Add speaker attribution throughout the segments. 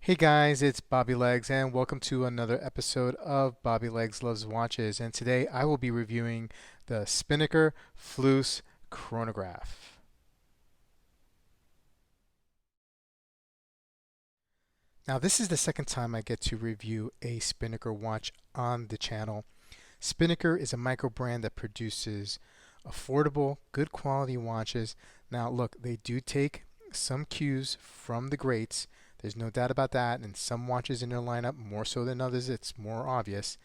Speaker 1: Hey guys, it's Bobby Legs, and welcome to another episode of Bobby Legs Loves Watches. And today I will be reviewing the Spinnaker Fleuss Chronograph. Now, this is the second time I get to review a Spinnaker watch on the channel. Spinnaker is a micro brand that produces affordable, good quality watches. Now, look, they do take some cues from the greats. There's no doubt about that. And some watches in their lineup, more so than others, it's more obvious.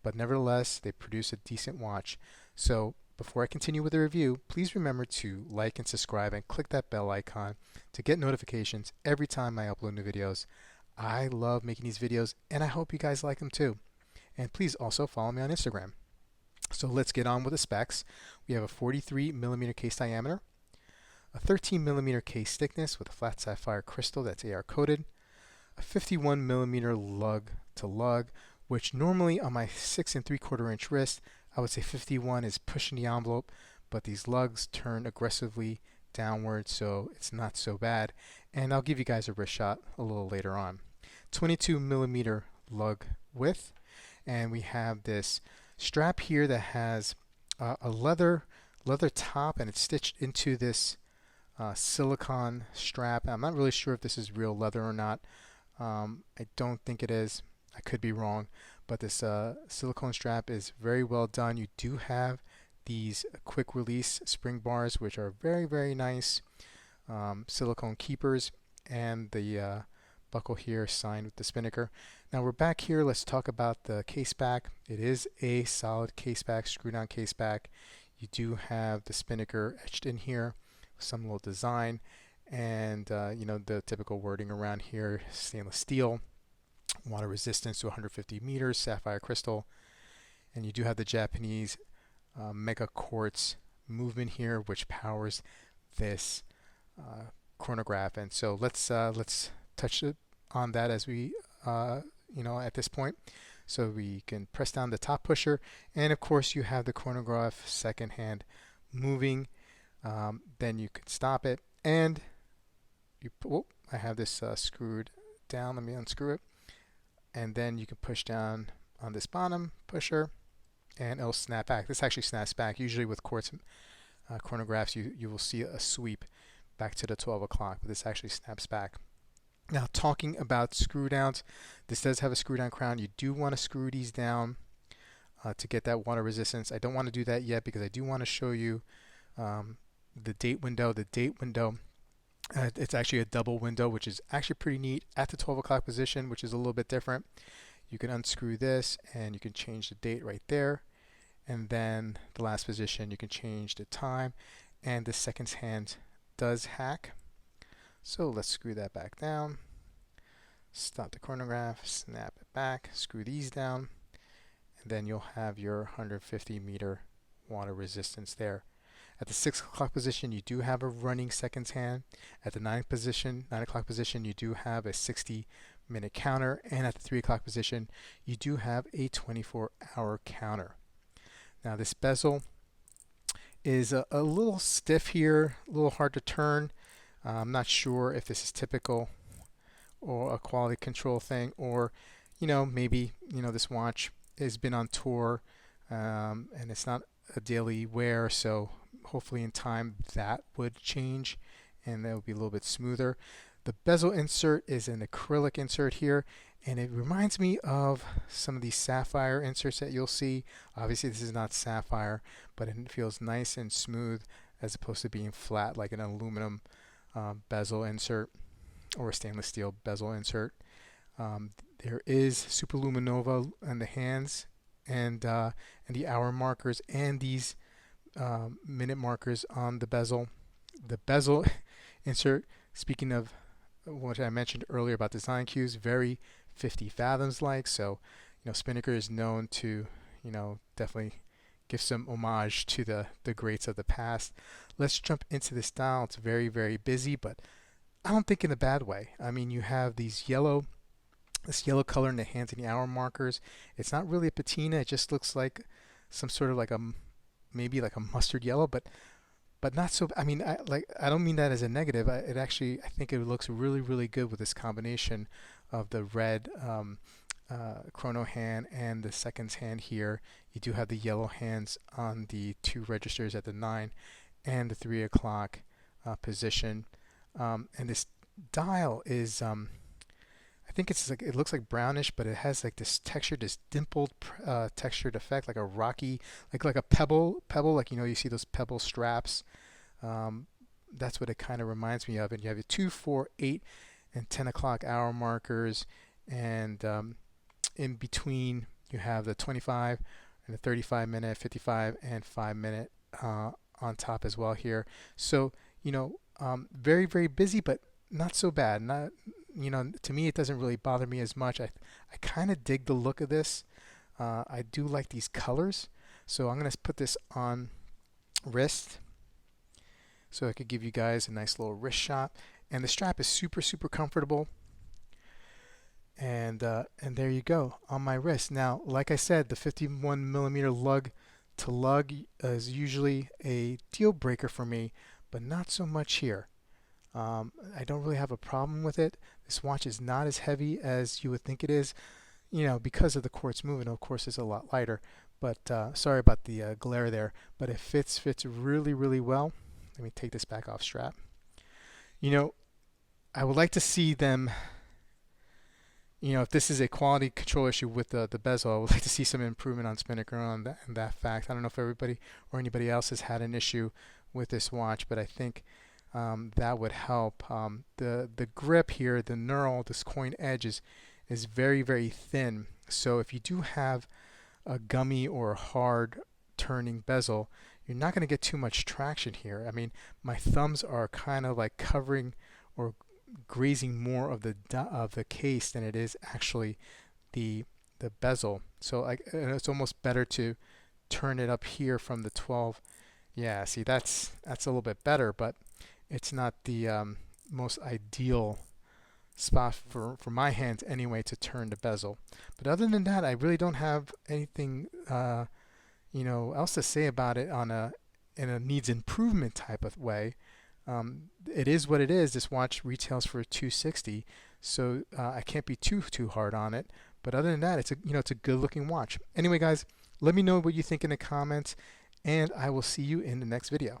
Speaker 1: But nevertheless, they produce a decent watch. So before I continue with the review, please remember to like and subscribe and click that bell icon to get notifications every time I upload new videos. I love making these videos, and I hope you guys like them too. And please also follow me on Instagram. So let's get on with the specs. We have a 43 millimeter case diameter, a 13 millimeter case thickness with a flat sapphire crystal that's AR coated, a 51 millimeter lug to lug, which normally on my 6 3/4 inch wrist, I would say 51 is pushing the envelope, but these lugs turn aggressively downward, so it's not so bad. And I'll give you guys a wrist shot a little later on. 22 millimeter lug width, and we have this strap here that has a leather top, and it's stitched into this silicone strap. I'm not really sure if this is real leather or not. I don't think it is. I could be wrong, but this silicone strap is very well done. You do have these quick release spring bars, which are very nice silicone keepers, and the buckle here signed with the Spinnaker. Now we're back here. Let's talk about the case back. It is a solid case back, screw down case back. You do have the Spinnaker etched in here with some little design, and you know, the typical wording around here: stainless steel, water resistance to 150 meters, sapphire crystal, and you do have the Japanese meca quartz movement here, which powers this chronograph. And so let's touch on that as we at this point. So we can press down the top pusher, and of course you have the chronograph second hand moving. Then you can stop it, and I have this screwed down. Let me unscrew it, and then you can push down on this bottom pusher, and it'll snap back. This actually snaps back. Usually with quartz chronographs, you will see a sweep back to the 12 o'clock, but this actually snaps back. Now, talking about screw downs, this does have a screw down crown. You do want to screw these down to get that water resistance. I don't want to do that yet because I do want to show you the date window. The date window, it's actually a double window, which is actually pretty neat at the 12 o'clock position, which is a little bit different. You can unscrew this and you can change the date right there. And then the last position, you can change the time. And the seconds hand does hack. So let's screw that back down. Stop the chronograph, snap it back, screw these down, and then you'll have your 150 meter water resistance there. At the 6 o'clock position, you do have a running seconds hand. At the 9 o'clock position, you do have a 60-minute counter. And at the 3 o'clock position, you do have a 24-hour counter. Now this bezel is a little stiff here, a little hard to turn. I'm not sure if this is typical or a quality control thing, or maybe this watch has been on tour and it's not a daily wear, so hopefully in time that would change and that would be a little bit smoother. The bezel insert is an acrylic insert here, and it reminds me of some of these sapphire inserts that you'll see. Obviously this is not sapphire, but it feels nice and smooth as opposed to being flat like an aluminum bezel insert or a stainless steel bezel insert. There is superluminova on the hands and the hour markers and these minute markers on the bezel. The bezel insert, speaking of what I mentioned earlier about design cues, very 50 fathoms like. So Spinnaker is known to definitely give some homage to the greats of the past. Let's jump into this dial. It's very busy, but I don't think in a bad way. I mean, you have this yellow color in the hands and the hour markers. It's not really a patina. It just looks like some sort of like maybe like a mustard yellow, but not so. I mean, I don't mean that as a negative. I think it looks really good with this combination of the red chrono hand and the seconds hand here. You do have the yellow hands on the 2 registers at the 9 and the 3 o'clock position. And this dial is I think it's like, it looks like brownish, but it has like this texture, this dimpled textured effect, like a rocky, like a pebble, like, you know, you see those pebble straps. That's what it kind of reminds me of. And you have your 2, 4, 8, and 10 o'clock hour markers, and in between you have the 25 and the 35 minute, 55 and 5 minute on top as well here. So, you know, very, very busy, but not so bad. Not, you know, to me it doesn't really bother me as much. I kind of dig the look of this. I do like these colors. So I'm going to put this on wrist so I could give you guys a nice little wrist shot. And the strap is super, super comfortable. And there you go on my wrist. Now, like I said, the 51 millimeter lug to lug is usually a deal breaker for me, but not so much here. I don't really have a problem with it. This watch is not as heavy as you would think it is, you know, because of the quartz movement. Of course, it's a lot lighter. But sorry about the glare there. But it fits really, really well. Let me take this back off strap. You know, I would like to see them. You know, if this is a quality control issue with the bezel, I would like to see some improvement on Spinnaker on that fact. I don't know if everybody or anybody else has had an issue with this watch, but I think that would help. The grip here, the knurl, this coin edge is very, very thin. So if you do have a gummy or hard turning bezel, you're not going to get too much traction here. I mean, my thumbs are kind of like covering or grazing more of the case than it is actually the bezel. So it's almost better to turn it up here from the 12. Yeah, see, that's a little bit better, but it's not the most ideal spot for my hands anyway to turn the bezel. But other than that, I really don't have anything you know, else to say about it in a needs improvement type of way. It is what it is. This watch retails for $260, so I can't be too hard on it. But other than that, it's a good looking watch. Anyway, guys, let me know what you think in the comments, and I will see you in the next video.